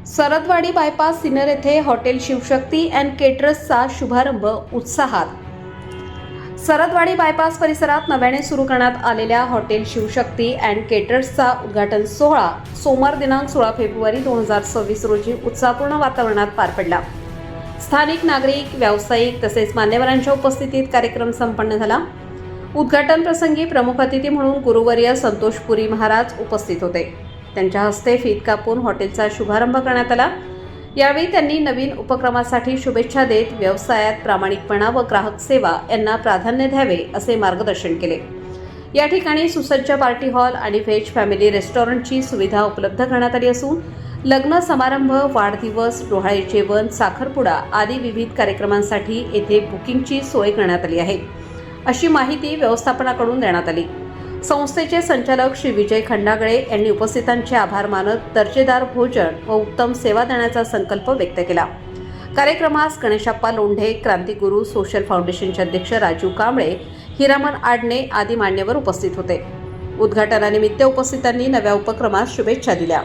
Sardwadi bypass Sinnar येथे hotel Shivshakti and केटरर्सचा शुभारंभ उत्साहात। सरदवाडी बायपास परिसरात नव्याने सुरू करण्यात आलेल्या हॉटेल शिवशक्ती अँड केटरर्सचा उद्घाटन सोहळा सोमवार दिनांक 16 फेब्रुवारी 2026 रोजी उत्साहपूर्ण वातावरणात पार पडला। स्थानिक नागरिक, व्यावसायिक तसेच मान्यवरांच्या उपस्थितीत कार्यक्रम संपन्न झाला। उद्घाटन प्रसंगी प्रमुख अतिथी म्हणून गुरुवर्य संतोष पुरी महाराज उपस्थित होते। त्यांच्या हस्ते फीत कापून हॉटेलचा शुभारंभ करण्यात आला। यावेळी त्यांनी नवीन उपक्रमासाठी शुभेच्छा देत व्यवसायात प्रामाणिकपणा व ग्राहक सेवा यांना प्राधान्य द्यावे असे मार्गदर्शन केले। या ठिकाणी सुसज्ज पार्टी हॉल आणि व्हेज फॅमिली रेस्टॉरंटची सुविधा उपलब्ध करण्यात आली असून लग्न समारंभ, वाढदिवस, डोहाळे जेवण, साखरपुडा आदी विविध कार्यक्रमांसाठी येथे बुकिंगची सोय करण्यात आली आहे, अशी माहिती व्यवस्थापनाकडून देण्यात आली। संस्थेचे संचालक श्री विजय खंडागळे यांनी उपस्थितांचे आभार मानत दर्जेदार भोजन व उत्तम सेवा देण्याचा संकल्प व्यक्त केला। कार्यक्रमास गणेशप्पा लोंढे, क्रांतिगुरू सोशल फाउंडेशनचे अध्यक्ष राजू कांबळे, हिरामन आडणे आदी मान्यवर उपस्थित होते। उद्घाटनानिमित्त उपस्थितांनी नव्या उपक्रमास शुभेच्छा दिल्या।